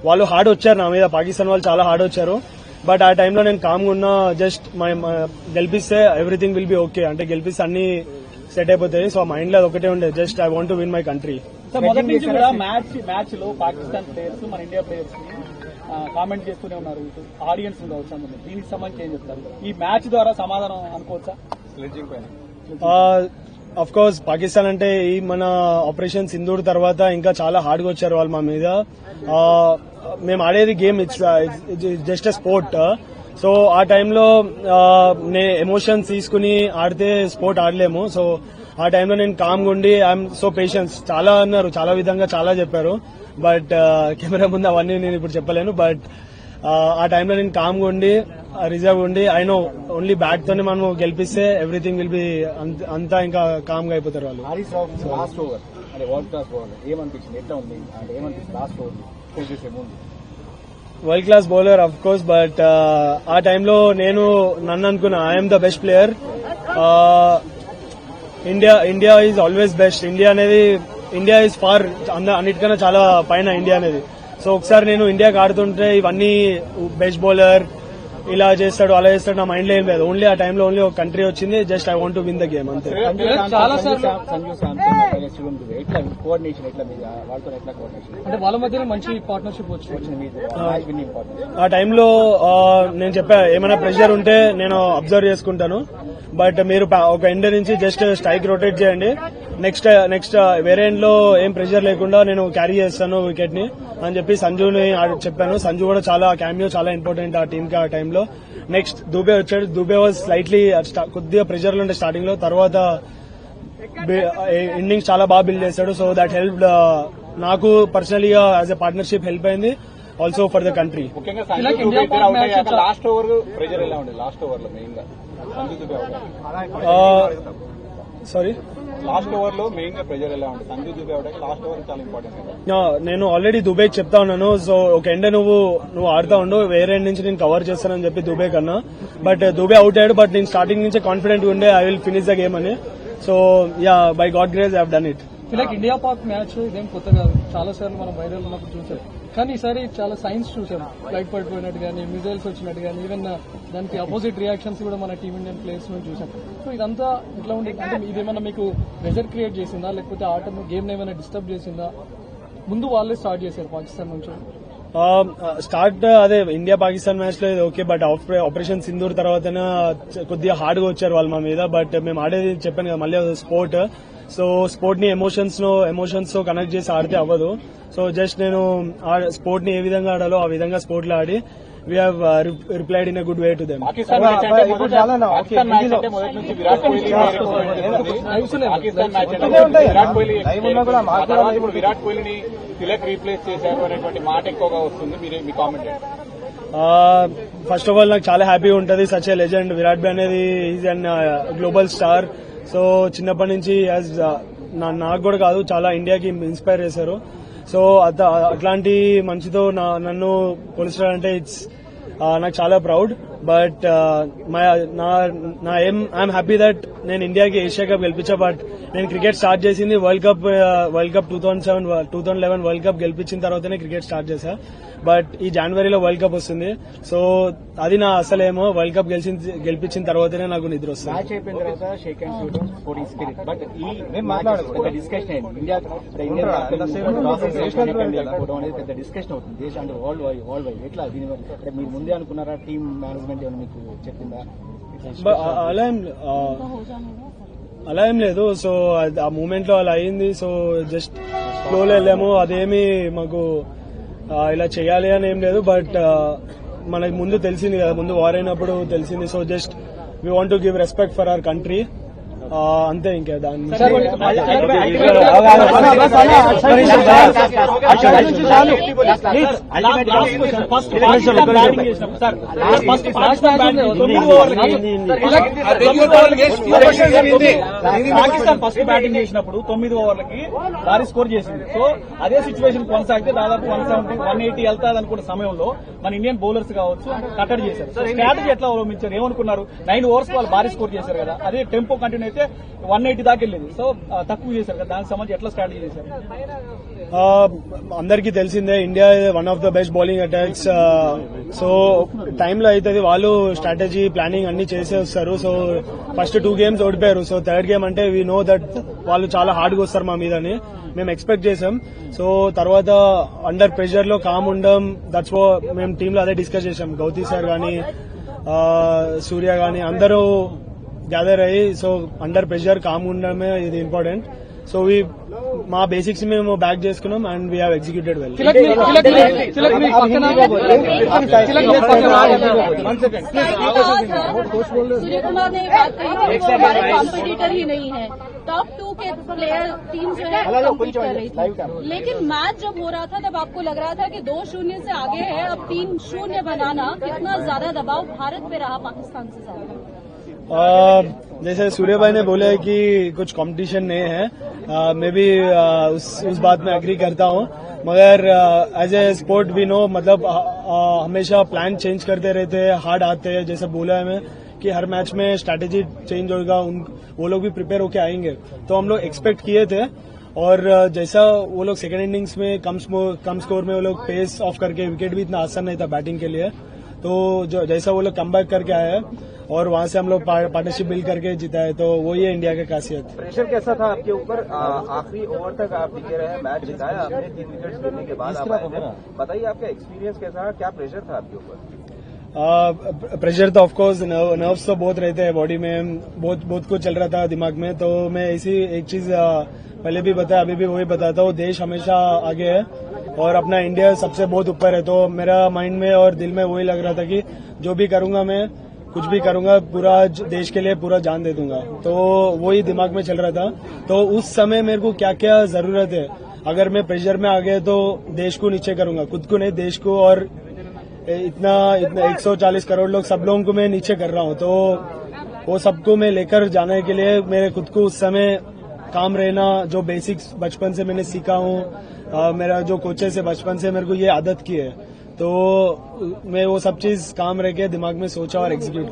వాళ్ళు హార్డ్ వచ్చారు నా మీద, పాకిస్తాన్ వాళ్ళు చాలా హార్డ్ వచ్చారు. బట్ ఆ టైంలో నేను కామ్గా ఉన్నా. జస్ట్ గెలిపిస్తే ఎవ్రీథింగ్ విల్ బి ఓకే, అంటే గెలిపిస్తే అన్ని సెట్ అయిపోతాయి. సో మైండ్ లో ఒకటే ఉండే, just I want to win my country. మొదటి నుంచి కూడా మ్యాచ్ లో పాకిస్తాన్ ప్లేయర్స్ మన ఇండియా ప్లేయర్స్ ని కామెంట్ చేస్తూనే ఉన్నారు, ఆడియన్స్ కావచ్చు అందరూ. దీనికి సంబంధించి ఏం చెప్తారు? ఈ మ్యాచ్ ద్వారా సమాధానం అనుకోవచ్చా? అఫ్ కోర్స్ పాకిస్తాన్ అంటే ఈ మన ఆపరేషన్ సింధూర్ తర్వాత ఇంకా చాలా హార్డ్ గా వచ్చారు వాళ్ళు మా మీద. మేము ఆడేది game, it's just a sport. So ఆ టైంలో ఎమోషన్స్ తీసుకుని ఆడితే స్పోర్ట్ ఆడలేము. సో ఆ టైంలో నేను కామ్గా ఉండి ఐఎమ్ సో పేషెన్స్ చాలా అన్నారు, చాలా విధంగా చాలా చెప్పారు. బట్ కెమెరా ముందు అవన్నీ నేను ఇప్పుడు చెప్పలేను. బట్ ఆ టైంలో నేను కామ్గా ఉండి రిజర్వ్ ఉండి ఐ నో ఓన్లీ బ్యాట్ తోనే మనం గెలిపిస్తే ఎవ్రీథింగ్ విల్ బి అంతా ఇంకా కామ్గా అయిపోతారు వాళ్ళు. World class bowler of course, but ఆ టైంలో నేను నన్ను అనుకున్నా I'm the best player. India is always best. India is far అన్నిటికన్నా చాలా పైన ఇండియా అనేది. సో ఒకసారి నేను ఇండియాకి ఆడుతుంటే ఇవన్నీ బెస్ట్ బౌలర్ ఇలా చేస్తాడు అలా చేస్తాడు నా మైండ్ లో ఏం లేదు. ఓన్లీ ఆ టైంలో ఓన్లీ ఒక కంట్రీ వచ్చింది, just I want to win the game అంతే. వాళ్ళ మధ్య మంచి పార్ట్నర్షిప్ వచ్చింది. ఆ టైంలో నేను చెప్పా ఏమైనా ప్రెషర్ ఉంటే నేను అబ్జర్వ్ చేసుకుంటాను. బట్ మీరు ఒక ఎండ్ నుంచి జస్ట్ స్ట్రైక్ రొటేట్ చేయండి, నెక్స్ట్ వేరే ఎండ్ లో ఏం ప్రెషర్ లేకుండా నేను క్యారీ చేస్తాను వికెట్ ని అని చెప్పి సంజుని చెప్పాను. సంజు కూడా చాలా క్యామియో చాలా ఇంపార్టెంట్ ఆ టీమ్ కి ఆ టైంలో. నెక్స్ట్ దుబే వచ్చాడు. దుబే వాజ్ స్లైట్లీ కొద్దిగా ప్రెషర్ లో ఉండే స్టార్టింగ్ లో, తర్వాత ఇన్నింగ్స్ చాలా బాగా బిల్డ్ చేశాడు. సో దట్ హెల్ప్ నాకు పర్సనలీగా యాజ్ ఎ పార్ట్నర్షిప్ హెల్ప్ అయింది, also for the country. Sorry, last over లో మెయిన్ గా ప్రెజర్ ఎలా ఉంటుంది? సంజు దుబే అవడానికి లాస్ట్ ఓవర్ చాలా ఇంపార్టెంట్. నేను ఆల్రెడీ దుబే చెప్తా ఉన్నాను. సో ఒక ఎండ్ నువ్వు ఆడుతా ఉండు, వేరే ఎండ్ నుంచి నేను కవర్ చేస్తానని చెప్పి దుబే కన్నా. బట్ దుబే అవుట్ అయ్యాడు. బట్ నేను స్టార్టింగ్ నుంచి కాన్ఫిడెంట్ ఉండే I will finish the game అని. So yeah, by God grace I have done it. Like India Pak match ఇదేం కొత్త కాదు, చాలా సార్లు మనం వైరల్ ఉన్నప్పుడు చూసాం. కానీ ఈసారి చాలా సైన్స్ చూసాం, లైట్ పడిపోయినట్టు కానీ మిజైల్స్ వచ్చినట్టు కానీ ఈవెన్ దానికి అపోజిట్ రియాక్షన్స్ కూడా మన టీమ్ ఇండియన్ ప్లేయర్స్ నుంచి చూసాం. సో ఇదంతా ఇట్లా ఉండే, అంటే ఇదేమన్నా మీకు ప్రెజర్ క్రియేట్ చేసిందా, లేకపోతే ఆట గేమ్ ఏమైనా డిస్టర్బ్ చేసిందా? ముందు వాళ్ళే స్టార్ట్ చేశారు పాకిస్తాన్ నుంచి. స్టార్ట్ అదే ఇండియా పాకిస్తాన్ మ్యాచ్ లో ఓకే, బట్ ఆపరేషన్ సింధూర్ తర్వాత కొద్దిగా హార్డ్ గా వచ్చారు వాళ్ళు మా మీద. బట్ మేము ఆడేది చెప్పాను కదా మళ్ళీ స్పోర్ట్. సో స్పోర్ట్ ని ఎమోషన్స్ తో కనెక్ట్ చేసి ఆడితే అవ్వదు. సో జస్ట్ నేను స్పోర్ట్ ని ఏ విధంగా ఆడాలో ఆ విధంగా స్పోర్ట్ లో ఆడి we have replied in a good way to them. Virat కోహ్లీని తిలక్ రీప్లేస్ చేశారు అనేటువంటి మాట ఎక్కువగా వస్తుంది, మీ కామెంట్? ఫస్ట్ ఆఫ్ ఆల్ నాకు చాలా హ్యాపీగా ఉంటుంది. సచ్ ఏ లెజెండ్ విరాట్ భాయ్ అనేది is an global star. So చిన్నప్పటి నుంచి నాకు కూడా కాదు, చాలా ఇండియాకి ఇన్స్పైర్ చేశారు. సో అట్లాంటి మంచితో నన్ను పోలిస్తాడంటే ఇట్స్ నాకు చాలా proud. But I'm happy that నేను ఇండియాకి ఏషియా కప్ గెలిపించా. బట్ నేను క్రికెట్ స్టార్ట్ చేసింది వరల్డ్ కప్ 2011 వరల్డ్ కప్ గెలిపించిన తర్వాతనే క్రికెట్ స్టార్ట్ చేశా. బట్ ఈ జనవరిలో వరల్డ్ కప్ వస్తుంది. సో అది నా అసలేమో వరల్డ్ కప్ గెలిపించిన తర్వాతనే నాకు నిద్ర వస్తుంది. అలా ఏం లేదు. సో ఆ మూమెంట్ లో అలా అయింది. సో జస్ట్ ఫ్లోలో వెళ్ళాము. అదేమి మాకు ఇలా చేయాలి అని ఏం లేదు. బట్ మనకి ముందు తెలిసింది కదా, ముందు వార్ అయినప్పుడు తెలిసింది. So just we want to give respect for our country, అంతే. ఇంకా దాని పాకిస్తాన్ ఫస్ట్ బ్యాటింగ్ చేసినప్పుడు 9 ఓవర్లకి భారీ స్కోర్ చేసింది. సో అదే సిచ్యువేషన్ కొనసాగితే దాదాపు 170, 180 వెళ్తాది అనుకున్న సమయంలో మన ఇండియన్ బౌలర్స్ కావచ్చు కట్టడి చేశారు. సో స్ట్రాటజీ ఎట్లా అవలంబించారు, ఏమనుకున్నారు? 9 ఓవర్స్ వాళ్ళు భారీ స్కోర్ చేశారు కదా, అదే టెంపో కంటిన్యూ అయితే చూస్తే 180 దాకా వెళ్ళింది. సో తక్కువ చేశారు కదా, దానికి సంబంధించి ఎట్లా స్ట్రాటజీ చేశారు? అందరికీ తెలిసిందే India one of the best bowling attacks. So టైంలో అవుతుంది, వాళ్ళు స్ట్రాటజీ ప్లానింగ్ అన్ని చేసే వస్తారు. సో ఫస్ట్ 2 games ఓడిపోయారు. సో థర్డ్ గేమ్ అంటే వీ నో దట్ వాళ్ళు చాలా హార్డ్గా వస్తారు మా మీదని మేము ఎక్స్పెక్ట్ చేసాం. సో తర్వాత అండర్ ప్రెషర్ లో కామ్ ఉండడం, దట్స్ మేము టీంలో అదే డిస్కస్ చేసాం. గౌతీ సార్ గానీ సూర్య గానీ అందరూ గ్యాదర్ అయ్యి, సో అండర్ ప్రెషర్ కామ్ ఉండడమే ఇది ఇంపార్టెంట్. సో మా బేసిక్స్ మేము బ్యాక్ చేసుకున్నాం and we have executed well. Suryakumar ने बात कही कि वो हमारे कॉम्पिटिटर ही नहीं है, टॉप 2 के प्लेयर टीम जो है कम्पीट कर रही थी. लेकिन मैच जब हो रहा था तब आपको लग रहा था कि 2-0 से आगे है, अब 3-0 बनाना कितना ज्यादा दबाव भारत पे रहा पाकिस्तान से ज्यादा? जैसे सूर्य भाई ने बोला है कि कुछ कंपटीशन नहीं है, मैं भी उस बात में एग्री करता हूँ. मगर as a sport we know, मतलब हमेशा प्लान चेंज करते रहते हैं, हार्ड आते हैं. जैसे बोला है मैं कि हर मैच में स्ट्रैटेजी चेंज होगा, वो लोग भी प्रिपेयर होके आएंगे. तो हम लोग एक्सपेक्ट किए थे. और जैसा वो लोग सेकेंड इनिंग्स में कम स्कोर में वो लोग पेस ऑफ करके, विकेट भी इतना आसान नहीं था बैटिंग के लिए, तो जैसा वो लोग कम बैक करके आए हैं और वहां से हम लोग पार्टनरशिप बिल्ड करके जीता है. तो वही है इंडिया की खासियत. प्रेशर कैसा था आपके ऊपर? आखिरी ओवर तक आप टिके रहे, मैच जिताया आपने, 3 विकेट गिरने के बाद आप आए थे. बताइए आपका एक्सपीरियंस कैसा है, क्या प्रेशर था आपके ऊपर? प्रेशर तो ऑफकोर्स नर्व्स तो बहुत रहते हैं बॉडी में, बहुत कुछ चल रहा था दिमाग में. तो मैं इसी एक चीज पहले भी बताया, अभी भी वही बताता हूँ, देश हमेशा आगे है और अपना इंडिया सबसे बहुत ऊपर है. तो मेरा माइंड में और दिल में वही लग रहा था कि जो भी करूंगा, मैं कुछ भी करूंगा, पूरा देश के लिए पूरा जान दे दूंगा. तो वही दिमाग में चल रहा था. तो उस समय मेरे को क्या क्या जरूरत है, अगर मैं प्रेशर में आ गया तो देश को नीचे करूंगा, खुद को नहीं, देश को. और इतना 140 करोड़ लोग, सब लोगों को मैं नीचे कर रहा हूँ. तो वो सबको मैं लेकर जाने के लिए मेरे खुद को उस समय काम रहना, जो बेसिक्स बचपन से मैंने सीखा हूँ, मेरा जो कोचेस है बचपन से मेरे को ये आदत की है, तो मैं वो सब चीज काम रह के दिमाग में सोचा और एग्जीक्यूट